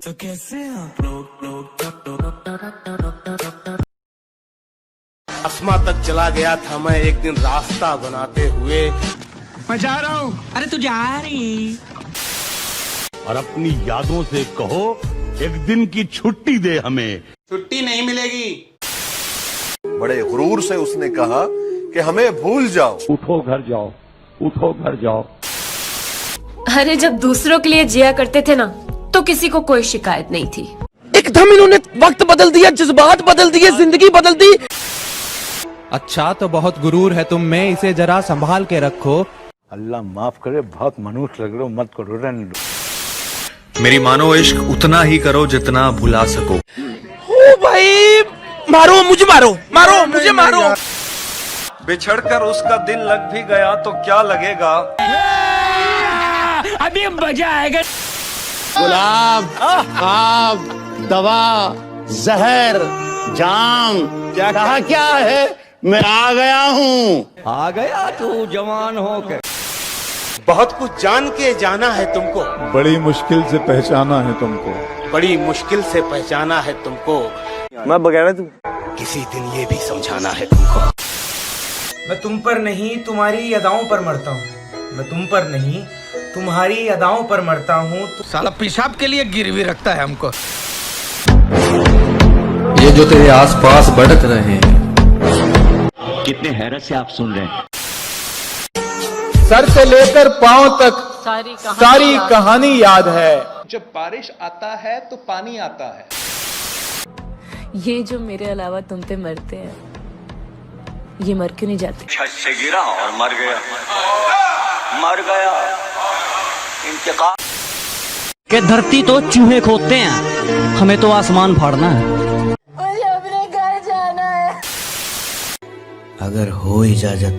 तो कैसे आसमां तक चला गया था मैं एक दिन रास्ता बनाते हुए। मैं जा रहा हूँ। अरे तू जा रही। और अपनी यादों से कहो एक दिन की छुट्टी दे हमें। छुट्टी नहीं मिलेगी। बड़े गुरूर से उसने कहा कि हमें भूल जाओ। उठो घर जाओ, उठो घर जाओ। अरे जब दूसरों के लिए जिया करते थे ना तो किसी को कोई शिकायत नहीं थी। एकदम इन्होंने वक्त बदल दिया, जज्बात बदल दिए, जिंदगी बदल दी। अच्छा तो बहुत गुरूर है तुम में, इसे जरा संभाल के रखो। अल्लाह माफ करे, बहुत मनुष्य लग रहे हो, मत करो, रहने दो। मेरी मानो इश्क उतना ही करो जितना भुला सको। ओ भाई, मारो मुझे, मारो मारो मुझे, मारो। बिछड़कर उसका दिल लग भी गया तो क्या लगेगा। अभी मजा आएगा। गुलाब, आब, दवा, जहर, जाम, कहा क्या है? मैं आ गया हूँ। आ गया तू जवान हो के। बहुत कुछ जान के जाना है तुमको, बड़ी मुश्किल से पहचाना है तुमको। बड़ी मुश्किल से पहचाना है तुमको। मैं बगैर तू किसी दिन ये भी समझाना है तुमको। मैं तुम पर नहीं तुम्हारी अदाओं पर मरता हूँ। मैं तुम पर नहीं तुम्हारी अदाओं पर मरता हूँ। साला पेशाब के लिए गिरवी रखता है हमको। ये जो तेरे आसपास बढ़त रहे हैं, कितने हैरत से आप सुन रहे हैं। सर से लेकर पांव तक सारी कहानी याद है। जब बारिश आता है तो पानी आता है। ये जो मेरे अलावा तुम पे मरते हैं, ये मर क्यों नहीं जाते? छत से गिरा और मर गया, मर गया। इंतकाम के धरती तो चूहे खोदते हैं, हमें तो आसमान फाड़ना है। मुझे अपने घर जाना है। अगर हो इजाजत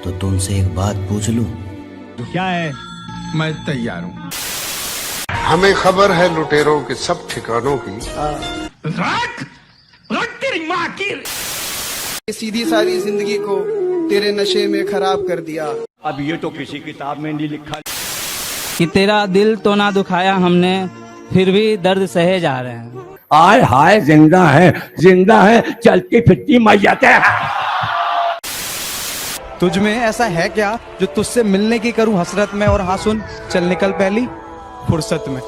तो तुमसे एक बात पूछ लूं? क्या है? मैं तैयार हूँ। हमें खबर है लुटेरों के सब ठिकानों की। रख तेरी माँ की। सीधी सारी जिंदगी को तेरे नशे में खराब कर दिया। अब ये तो किसी किताब में नहीं लिखा कि तेरा दिल तो ना दुखाया हमने, फिर भी दर्द सहे जा रहे हैं। आय हाय, जिंदा है, जिंदा है, चलती फिरती मैयत है। तुझ में ऐसा है क्या जो तुझसे मिलने की करूं हसरत में? और हाँ सुन, चल निकल पहली फुर्सत में।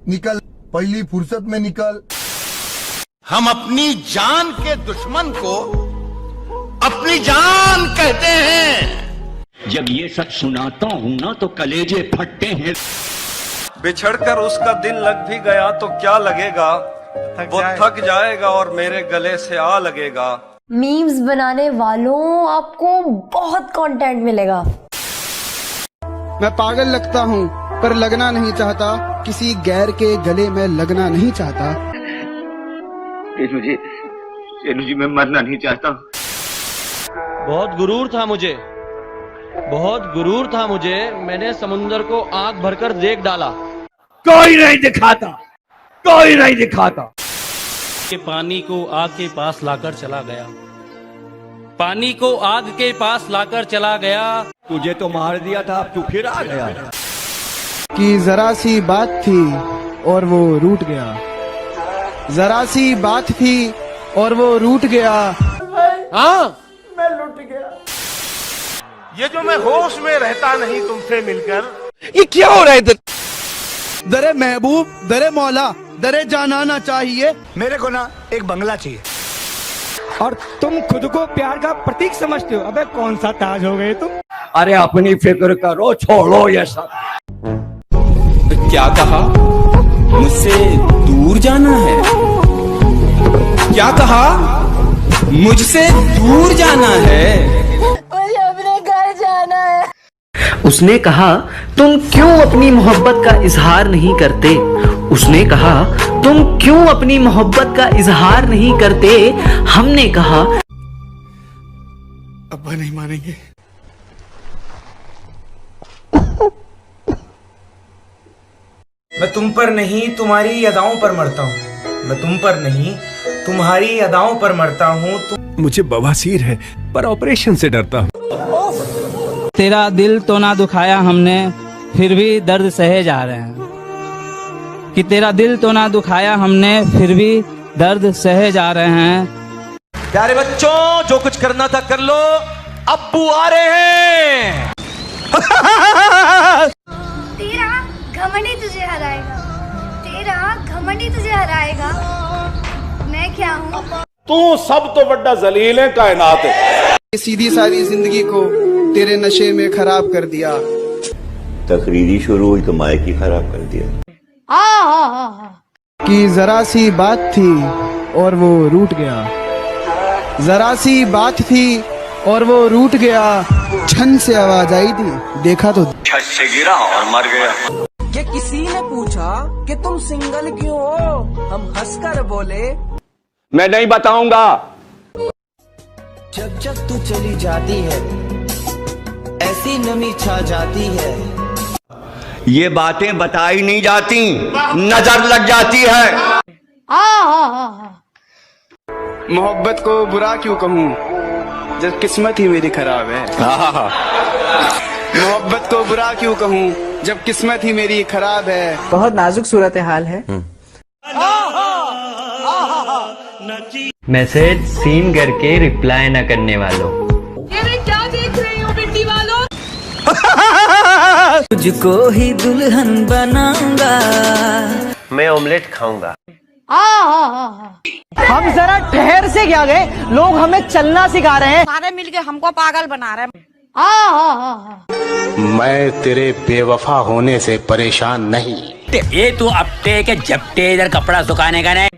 निकल पहली फुर्सत में निकल। हम अपनी जान के दुश्मन को अपनी जान कहते हैं। जब ये सच सुनाता हूँ ना तो कलेजे फटते हैं। बिछड़कर उसका दिल लग भी गया तो क्या लगेगा। वो थक जाएगा और मेरे गले से आ लगेगा। मीम्स बनाने वालों, आपको बहुत कंटेंट मिलेगा। मैं पागल लगता हूँ पर लगना नहीं चाहता, किसी गैर के गले में लगना नहीं चाहता। जी मैं मरना नहीं चाहता। बहुत गुरूर था मुझे, बहुत गुरूर था मुझे। मैंने समुंदर को आंख भरकर देख डाला, कोई नहीं दिखाता, कोई नहीं दिखाता। कि पानी को आग के पास लाकर चला गया, पानी को आग के पास लाकर चला गया। तुझे तो मार दिया था, अब तू फिर आ गया। कि जरा सी बात थी और वो रूठ गया, जरा सी बात थी और वो रूठ गया। हाँ, मैं लुट गया। ये जो मैं होश में रहता नहीं तुमसे मिलकर। ये क्या हो रहा है इधर? दरे महबूब, दरे मौला, दरे जानाना चाहिए। मेरे को ना एक बंगला चाहिए। और तुम खुद को प्यार का प्रतीक समझते हो? अबे कौन सा ताज हो गए तुम? अरे अपनी फिक्र करो, छोड़ो ये सब। क्या कहा? मुझसे दूर जाना है? क्या कहा? मुझसे दूर जाना है? मुझे अपने घर जाना है। उसने कहा तुम क्यों अपनी मोहब्बत का इजहार नहीं करते? उसने कहा तुम क्यों अपनी मोहब्बत का इजहार नहीं करते? हमने कहा अब्बा नहीं मानेंगे। मैं तुम पर नहीं तुम्हारी अदाओं पर मरता हूँ। मैं तुम पर नहीं तुम्हारी अदाओं पर मरता हूँ। मुझे बवासीर है पर ऑपरेशन से डरता हूँ। तेरा दिल तो ना दुखाया हमने, फिर भी दर्द सहे जा रहे हैं। कि तेरा दिल तो ना दुखाया हमने, फिर भी दर्द सहे जा रहे हैं। प्यारे बच्चों, जो कुछ करना था कर लो, अब्बू आ रहे हैं। तेरा घमंडी तुझे हराएगा, तेरा घमंडी तुझे हराएगा। मैं क्या हूँ? तू सब तो बड़ा जलील है कायनात है। सीधी सारी जिंदगी को तेरे नशे में खराब कर दिया। तकरीरी शुरू हुई तो माइक ही खराब कर दिया। कि जरा सी बात थी और वो रूठ गया, जरा सी बात थी और वो रूठ गया। छन से आवाज आई थी, देखा तो छत से गिरा और मर गया। कि किसी ने पूछा कि तुम सिंगल क्यों हो, हम हंसकर बोले मैं नहीं बताऊंगा। जब जब तू चली जाती है ऐसी नमी छा जाती है। ये बातें बताई नहीं जाती, नजर लग जाती है। मोहब्बत को बुरा क्यों कहूँ जब किस्मत ही मेरी खराब है। मोहब्बत को बुरा क्यों कहूँ जब किस्मत ही मेरी खराब है। बहुत नाजुक सूरत हाल है। मैसेज सीन करके रिप्लाई न करने वालों। क्या देख रही हो बिट्टी वालों? तुझको ही दुल्हन बनाऊंगा, मैं ऑमलेट खाऊंगा। हम जरा ठहर से क्या गए, लोग हमें चलना सिखा रहे हैं। सारे मिलके हमको पागल बना रहे हैं। मैं तेरे बेवफा होने से परेशान नहीं। ये तू अपटे के झपटे इधर कपड़ा सुखाने का नहीं।